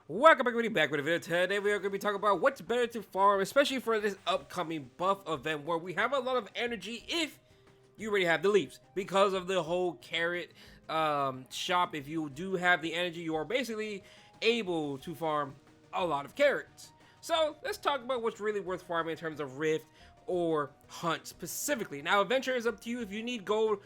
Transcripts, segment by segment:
Welcome back with a video. Today we are going to be talking about what's better to farm, especially for this upcoming buff event where we have a lot of energy if you already have the leaves. Because of the whole carrot shop, if you do have the energy, you are basically able to farm a lot of carrots. So let's talk about what's really worth farming in terms of Rift or Hunt specifically. Now, Adventure is up to you. If you need gold,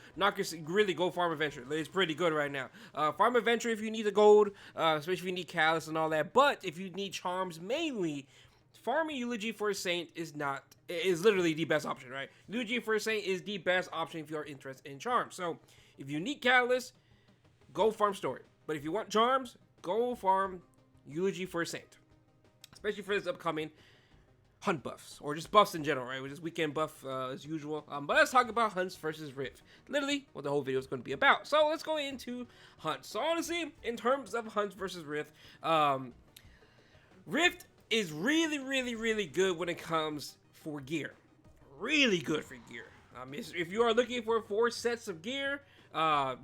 really go farm Adventure. It's pretty good right now. Farm Adventure if you need the gold, especially if you need Callus and all that. But if you need Charms mainly, farming Eulogy for a Saint is literally the best option, right? Eulogy for a Saint is the best option if you are interested in Charms. So if you need Callus, go farm Story. But if you want Charms, go farm Eulogy for a Saint. Especially for this upcoming Hunt buffs, or just buffs in general, right? Which is weekend buff as usual. But let's talk about Hunts versus Rift. Literally, what the whole video is going to be about. So let's go into Hunts. So honestly, in terms of Hunts versus Rift, Rift is really good when it comes for gear. Really good for gear. If you are looking for 4 sets of gear,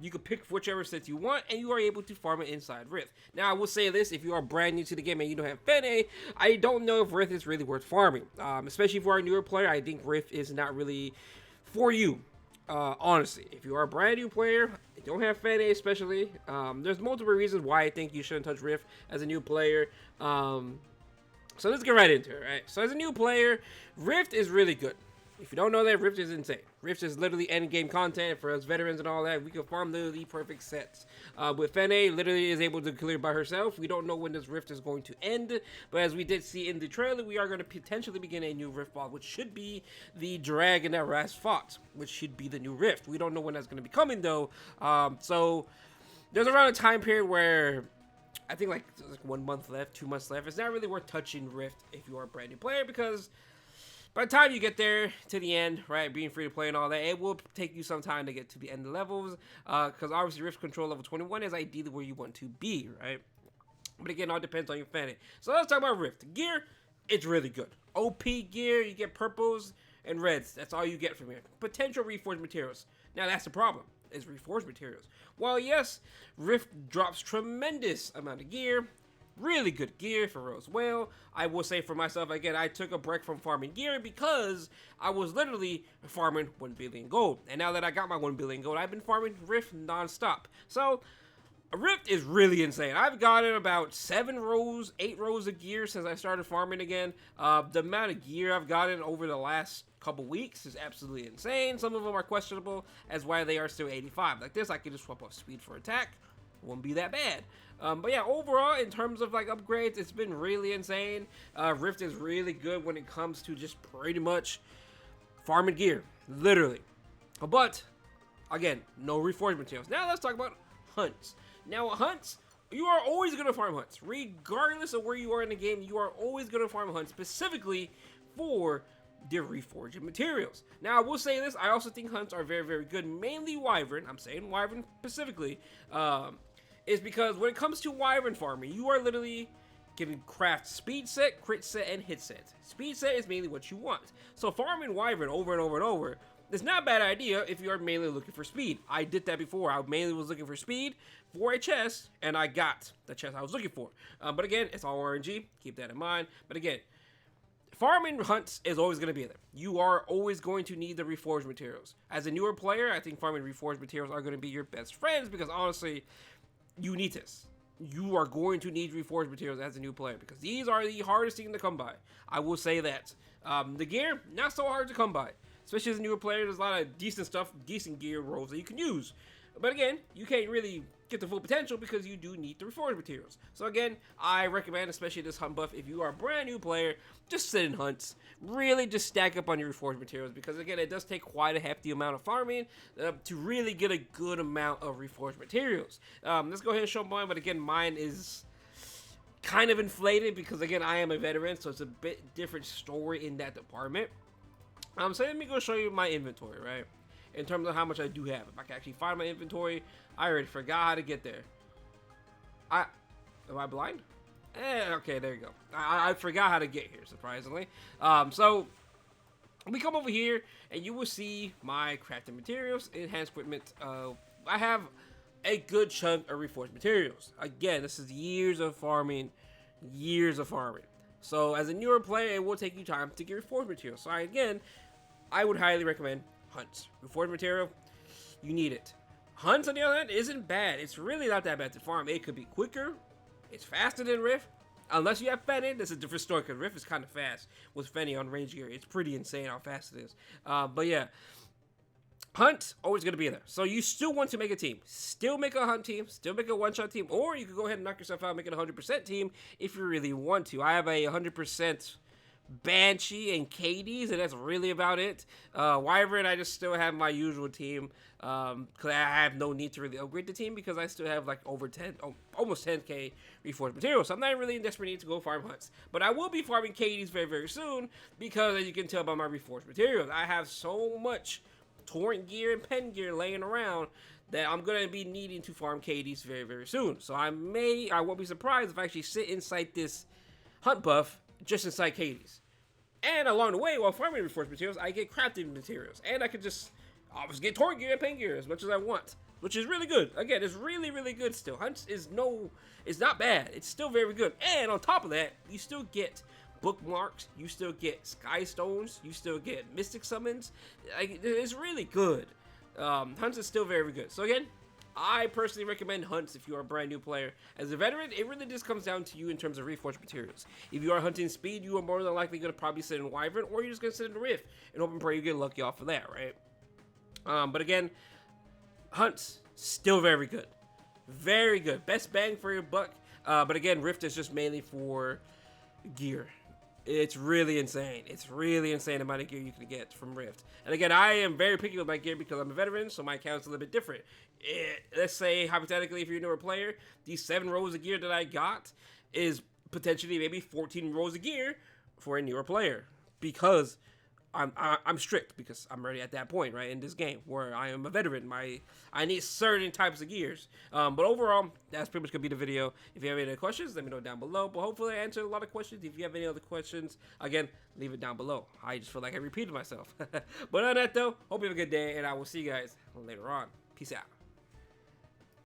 you can pick whichever set you want, and you are able to farm it inside Rift. Now, I will say this, if you are brand new to the game and you don't have Fene, I don't know if Rift is really worth farming. Especially for a newer player, I think Rift is not really for you. Honestly, if you are a brand new player, you don't have Fene especially, there's multiple reasons why I think you shouldn't touch Rift as a new player. So let's get right into it, right? So as a new player, Rift is really good. If you don't know that, Rift is insane. Rift is literally end-game content for us veterans and all that. We can farm literally perfect sets. With Fene, literally is able to clear by herself. We don't know when this Rift is going to end, but as we did see in the trailer, we are going to potentially begin a new Rift boss, which should be the dragon that Raz fought, which should be the new Rift. We don't know when that's going to be coming, though. So there's around a time period where I think like 1 month left, 2 months left. It's not really worth touching Rift if you are a brand new player, because by the time you get there to the end, right, being free to play and all that, it will take you some time to get to the end of levels, because obviously Rift Control level 21 is ideally where you want to be, right? But again, it all depends on your Fene. So let's talk about Rift. Gear, it's really good. OP gear, you get purples and reds. That's all you get from here. Potential reforged materials. Now that's the problem, is reforged materials. Well, yes, Rift drops tremendous amount of gear. Really good gear for Rose Whale. I will say for myself, again, I took a break from farming gear because I was literally farming 1 billion gold. And now that I got my 1 billion gold, I've been farming Rift non-stop. So, Rift is really insane. I've gotten about 8 rows of gear since I started farming again. The amount of gear I've gotten over the last couple weeks is absolutely insane. Some of them are questionable as why they are still 85. Like this, I could just swap off speed for attack. Won't be that bad. But yeah, overall, in terms of like upgrades, it's been really insane. Rift is really good when it comes to just pretty much farming gear, literally. But again, no reforged materials. Now let's talk about Hunts. Now Hunts, you are always going to farm Hunts. Regardless of where you are in the game, you are always going to farm Hunts specifically for the reforged materials. Now I will say this, I also think Hunts are very good, mainly Wyvern. I'm saying Wyvern specifically, is because when it comes to Wyvern farming, you are literally getting craft speed set, crit set, and hit set. Speed set is mainly what you want. So farming Wyvern over and over is not a bad idea if you are mainly looking for speed. I did that before. I mainly was looking for speed for a chest, and I got the chest I was looking for. But again, it's all RNG. Keep that in mind. But again, farming Hunts is always going to be there. You are always going to need the reforged materials. As a newer player, I think farming reforged materials are going to be your best friends, because honestly, you need this. You are going to need reforged materials as a new player, because these are the hardest thing to come by. I will say that. The gear, not so hard to come by. Especially as a newer player, there's a lot of decent gear rolls that you can use. But again, you can't really get the full potential because you do need the reforged materials. So again, I recommend, especially this Hunt buff, if you are a brand new player, just sit in Hunts. Really just stack up on your reforged materials, because again, it does take quite a hefty amount of farming to really get a good amount of reforged materials. Let's go ahead and show mine, but again, mine is kind of inflated because again, I am a veteran, so it's a bit different story in that department. So let me go show you my inventory, right? In terms of how much I do have. If I can actually find my inventory, I already forgot how to get there. Am I blind? Okay, there you go. I forgot how to get here, surprisingly. So we come over here, and you will see my crafting materials, enhanced equipment. I have a good chunk of reforged materials. Again, this is years of farming years of farming. So as a newer player, it will take you time to get reforged material. So I would highly recommend Hunts. Reforged material, you need it. Hunts, on the other hand, isn't bad. It's really not that bad to farm. It could be quicker. It's faster than Rift. Unless you have Fenny, that's a different story, because Rift is kind of fast with Fenny on range gear. It's pretty insane how fast it is. But yeah, Hunt, always going to be there. So you still want to make a team. Still make a Hunt team. Still make a one-shot team. Or you can go ahead and knock yourself out and make it a 100% team if you really want to. I have a 100% Banshee and Katie's, and that's really about it. Wyvern, I just still have my usual team, because I have no need to really upgrade the team, because I still have like over 10, almost 10k reforged material, so I'm not really in desperate need to go farm Hunts. But I will be farming Katie's very, very soon, because as you can tell by my reforged materials, I have so much torrent gear and pen gear laying around that I'm going to be needing to farm Katie's very, very soon. So I won't be surprised if I actually sit inside this Hunt buff just inside Katie's. And along the way, while farming reforged materials, I get crafting materials. And I can just always get torrent gear and paint gear as much as I want, which is really good. Again, it's really, really good still. Hunts is it's not bad. It's still very good. And on top of that, you still get bookmarks. You still get sky stones. You still get mystic summons. It's really good. Hunts is still very good. So again, I personally recommend Hunts if you are a brand new player. As a veteran, it really just comes down to you in terms of reforged materials. If you are hunting speed, you are more than likely going to probably sit in Wyvern, or you're just going to sit in the Rift and hope and pray you get lucky off of that, right? But again, Hunts, still very good. Very good. Best bang for your buck. But again, Rift is just mainly for gear. It's really insane. It's really insane the amount of gear you can get from Rift. And again, I am very picky with my gear because I'm a veteran, so my account's a little bit different. Let's say, hypothetically, if you're a newer player, these 7 rows of gear that I got is potentially maybe 14 rows of gear for a newer player. Because I'm strict, because I'm already at that point, right, in this game, where I am a veteran. I need certain types of gears. But overall, that's pretty much going to be the video. If you have any other questions, let me know down below. But hopefully I answered a lot of questions. If you have any other questions, again, leave it down below. I just feel like I repeated myself. But on that, though, hope you have a good day, and I will see you guys later on. Peace out.